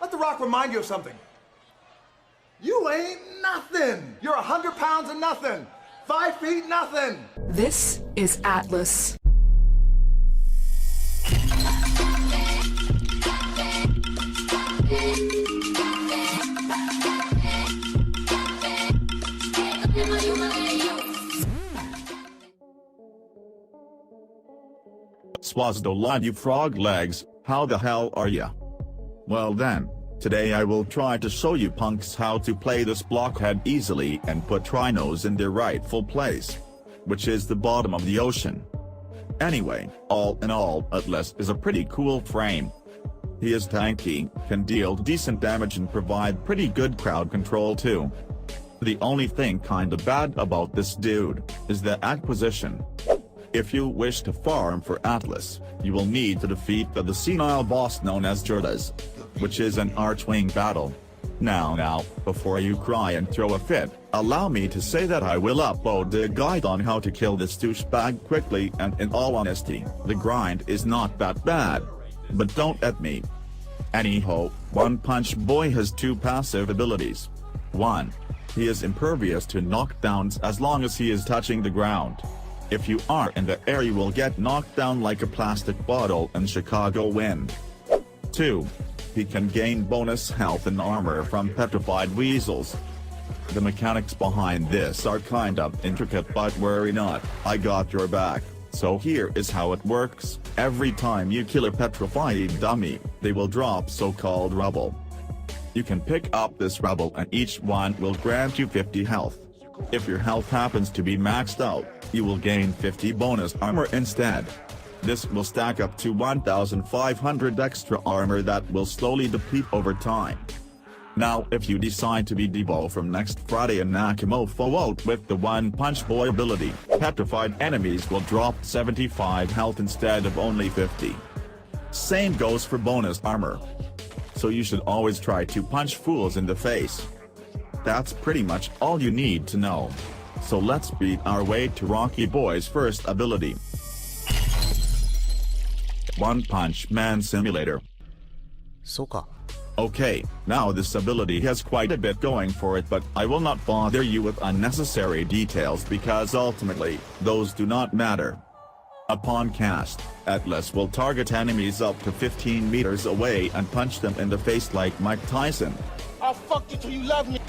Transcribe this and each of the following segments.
Let The Rock remind you of something. You ain't nothing. You're 100 pounds of nothing. 5 feet nothing. This is Atlas. Swazdolan, you frog legs, how the hell are ya? Well then, today I will try to show you punks how to play this blockhead easily and put Trinos in their rightful place, which is the bottom of the ocean. Anyway, all in all, Atlas is a pretty cool frame. He is tanky, can deal decent damage and provide pretty good crowd control too. The only thing kinda bad about this dude is the acquisition. If you wish to farm for Atlas, you will need to defeat the senile boss known as Jurdas, which is an Archwing battle. Now, before you cry and throw a fit, allow me to say that I will upload the guide on how to kill this douchebag quickly, and in all honesty, the grind is not that bad. But don't at me. Anyhow, One Punch Boy has 2 passive abilities. 1. He is impervious to knockdowns as long as he is touching the ground. If you are in the air you will get knocked down like a plastic bottle in Chicago wind. 2. He can gain bonus health and armor from petrified weasels. The mechanics behind this are kind of intricate, but worry not, I got your back. So here is how it works. Every time you kill a petrified dummy, they will drop so-called rubble. You can pick up this rubble and each one will grant you 50 health. If your health happens to be maxed out, you will gain 50 bonus armor instead. This will stack up to 1,500 extra armor that will slowly deplete over time. Now if you decide to be Devo from next Friday and Nakamofo out with the One Punch Boy ability, petrified enemies will drop 75 health instead of only 50. Same goes for bonus armor. So you should always try to punch fools in the face. That's pretty much all you need to know. So let's beat our way to Rocky Boy's first ability. One Punch Man Simulator. Soka. Okay, now this ability has quite a bit going for it, but I will not bother you with unnecessary details because ultimately, those do not matter. Upon cast, Atlas will target enemies up to 15 meters away and punch them in the face like Mike Tyson. I'll fuck you till you love me.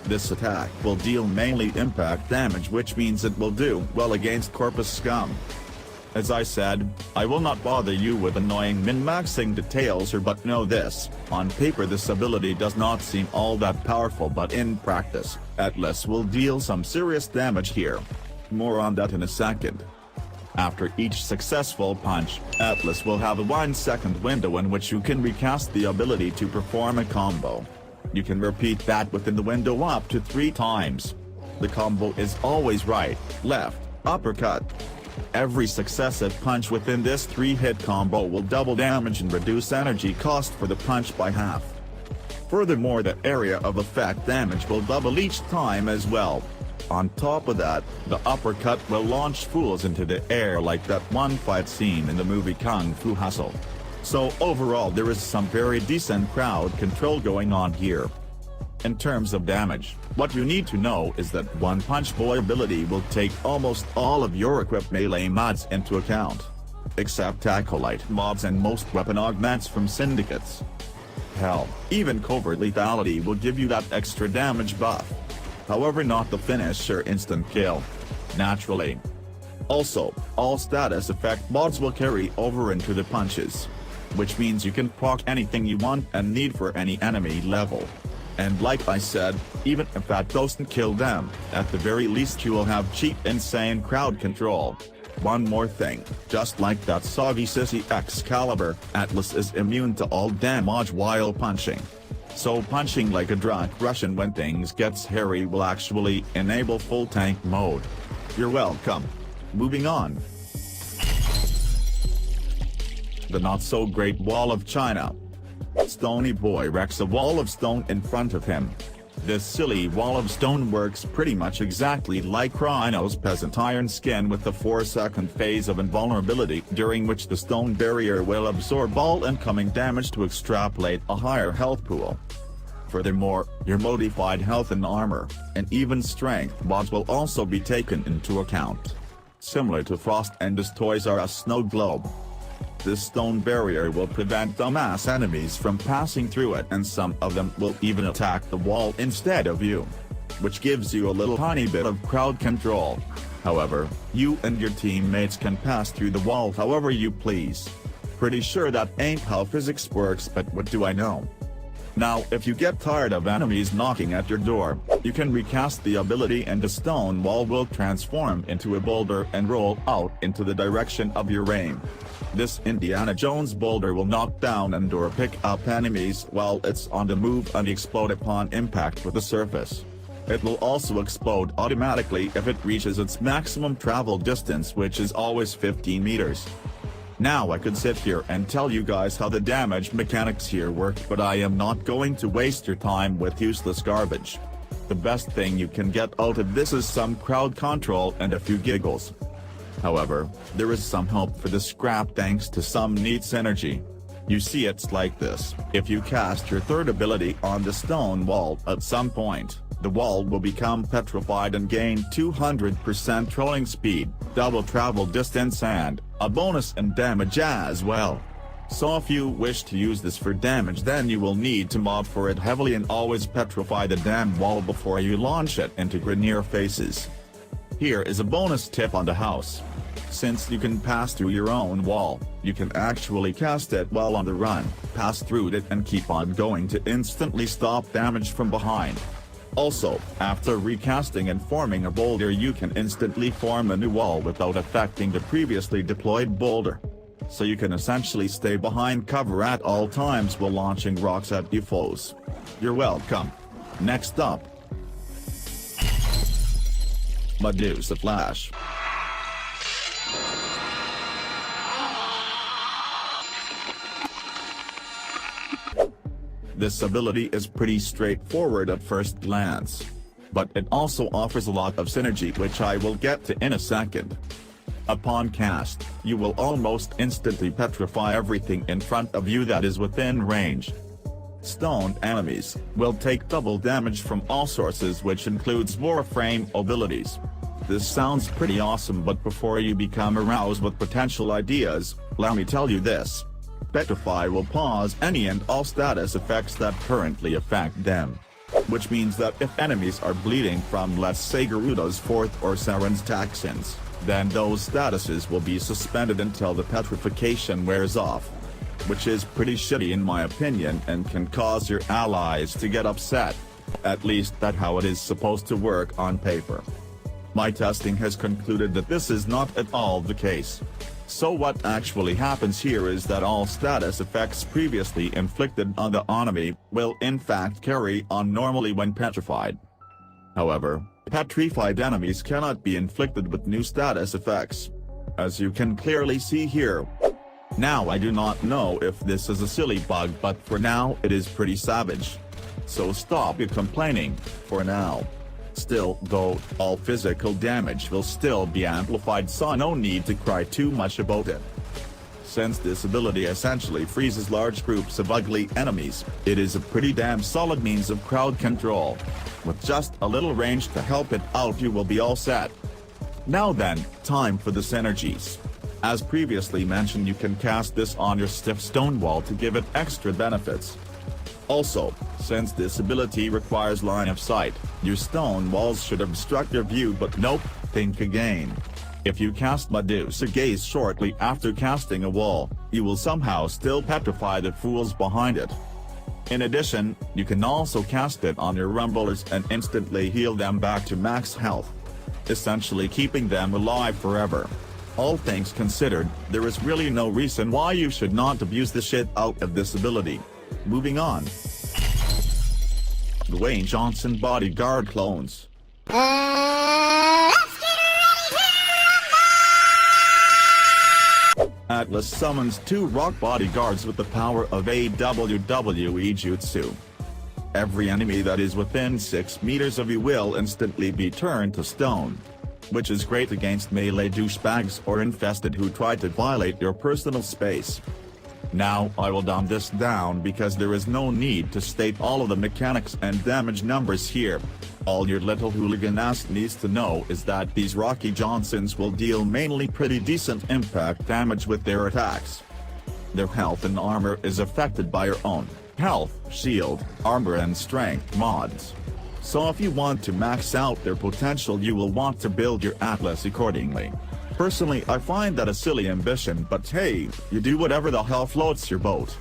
This attack will deal mainly impact damage, which means it will do well against Corpus Scum. As I said, I will not bother you with annoying min-maxing details here, but know this, on paper this ability does not seem all that powerful, but in practice, Atlas will deal some serious damage here. More on that in a second. After each successful punch, Atlas will have a 1-second window in which you can recast the ability to perform a combo. You can repeat that within the window up to 3 times. The combo is always right, left, uppercut. Every successive punch within this 3-hit combo will double damage and reduce energy cost for the punch by half. Furthermore, the area of effect damage will double each time as well. On top of that, the uppercut will launch fools into the air like that one fight scene in the movie Kung Fu Hustle. So overall there is some very decent crowd control going on here. In terms of damage, what you need to know is that One Punch Boy ability will take almost all of your equipped melee mods into account. Except Acolyte mobs and most weapon augments from syndicates. Hell, even Covert Lethality will give you that extra damage buff. However, not the finish or instant kill. Naturally. Also, all status effect mods will carry over into the punches. Which means you can proc anything you want and need for any enemy level. And like I said, even if that doesn't kill them, at the very least you will have cheap insane crowd control. One more thing, just like that soggy sissy Excalibur, Atlas is immune to all damage while punching. So punching like a drunk Russian when things gets hairy will actually enable full tank mode. You're welcome. Moving on. The not-so-great Wall of China. Stony Boy wrecks a wall of stone in front of him. This silly wall of stone works pretty much exactly like Rhino's peasant iron skin with the 4-second phase of invulnerability during which the stone barrier will absorb all incoming damage to extrapolate a higher health pool. Furthermore, your modified health and armor, and even strength mods will also be taken into account. Similar to Frost End's Toys R Us Snow Globe. This stone barrier will prevent dumbass enemies from passing through it, and some of them will even attack the wall instead of you. Which gives you a little tiny bit of crowd control. However, you and your teammates can pass through the wall however you please. Pretty sure that ain't how physics works, but what do I know? Now, if you get tired of enemies knocking at your door, you can recast the ability and the stone wall will transform into a boulder and roll out into the direction of your aim. This Indiana Jones boulder will knock down and/or pick up enemies while it's on the move and explode upon impact with the surface. It will also explode automatically if it reaches its maximum travel distance, which is always 15 meters. Now I could sit here and tell you guys how the damage mechanics here work, but I am not going to waste your time with useless garbage. The best thing you can get out of this is some crowd control and a few giggles. However, there is some hope for the scrap thanks to some neat synergy. You see, it's like this: if you cast your third ability on the stone wall at some point, the wall will become petrified and gain 200% trolling speed, double travel distance and a bonus in damage as well. So if you wish to use this for damage, then you will need to mob for it heavily and always petrify the damn wall before you launch it into Grineer faces. Here is a bonus tip on the house. Since you can pass through your own wall, you can actually cast it while on the run, pass through it and keep on going to instantly stop damage from behind. Also, after recasting and forming a boulder, you can instantly form a new wall without affecting the previously deployed boulder. So you can essentially stay behind cover at all times while launching rocks at your foes. You're welcome. Next up, Medusa Flash. This ability is pretty straightforward at first glance. But it also offers a lot of synergy, which I will get to in a second. Upon cast, you will almost instantly petrify everything in front of you that is within range. Stoned enemies will take double damage from all sources, which includes Warframe abilities. This sounds pretty awesome, but before you become aroused with potential ideas, let me tell you this. Petrify will pause any and all status effects that currently affect them. Which means that if enemies are bleeding from, let's say, Gerudo's fourth or Saren's toxins, then those statuses will be suspended until the petrification wears off. Which is pretty shitty in my opinion and can cause your allies to get upset. At least that's how it is supposed to work on paper. My testing has concluded that this is not at all the case. So what actually happens here is that all status effects previously inflicted on the enemy will in fact carry on normally when petrified. However, petrified enemies cannot be inflicted with new status effects. As you can clearly see here. Now I do not know if this is a silly bug, but for now it is pretty savage. So stop your complaining, for now. Still, though, all physical damage will still be amplified, so no need to cry too much about it. Since this ability essentially freezes large groups of ugly enemies, it is a pretty damn solid means of crowd control. With just a little range to help it out, you will be all set. Now then, time for the synergies. As previously mentioned, you can cast this on your stiff stone wall to give it extra benefits. Also, since this ability requires line of sight, your stone walls should obstruct your view, but nope, think again. If you cast Medusa Gaze shortly after casting a wall, you will somehow still petrify the fools behind it. In addition, you can also cast it on your rumblers and instantly heal them back to max health, essentially keeping them alive forever. All things considered, there is really no reason why you should not abuse the shit out of this ability. Moving on. Dwayne Johnson bodyguard clones. Atlas summons 2 rock bodyguards with the power of a WWE Jutsu. every enemy that is within 6 meters of you will instantly be turned to stone. Which is great against melee douchebags or infested who try to violate your personal space. Now I will dumb this down because there is no need to state all of the mechanics and damage numbers here. All your little hooligan ass needs to know is that these Rocky Johnsons will deal mainly pretty decent impact damage with their attacks. Their health and armor is affected by your own health, shield, armor and strength mods. So if you want to max out their potential you will want to build your Atlas accordingly. Personally I find that a silly ambition, but hey, you do whatever the hell floats your boat.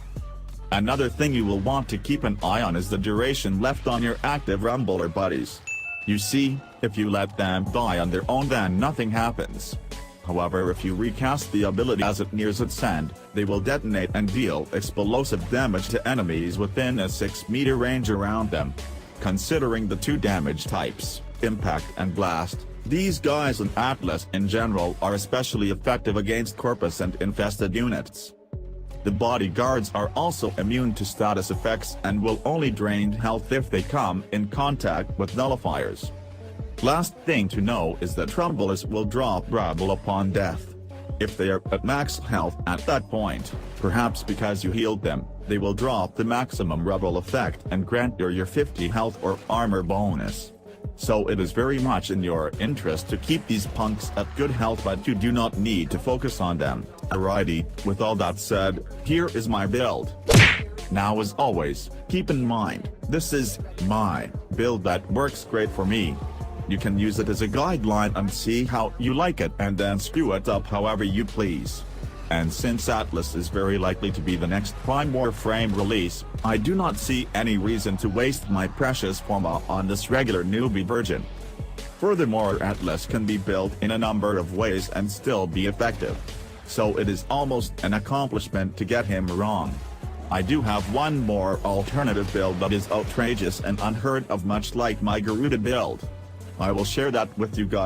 Another thing you will want to keep an eye on is the duration left on your active Rumbler buddies. You see, if you let them die on their own then nothing happens. However, if you recast the ability as it nears its end, they will detonate and deal explosive damage to enemies within a 6-meter range around them. Considering the two damage types, impact and blast, these guys and Atlas in general are especially effective against Corpus and infested units. The bodyguards are also immune to status effects and will only drain health if they come in contact with nullifiers. Last thing to know is that Rumblers will drop Rubble upon death. If they are at max health at that point, perhaps because you healed them, they will drop the maximum Rubble effect and grant your 50 health or armor bonus. So it is very much in your interest to keep these punks at good health, but you do not need to focus on them. Alrighty, with all that said, here is my build. Now as always, keep in mind, this is my build that works great for me. You can use it as a guideline and see how you like it and then screw it up however you please. And since Atlas is very likely to be the next Prime Warframe release, I do not see any reason to waste my precious forma on this regular newbie version. Furthermore, Atlas can be built in a number of ways and still be effective. So it is almost an accomplishment to get him wrong. I do have one more alternative build that is outrageous and unheard of, much like my Garuda build. I will share that with you guys.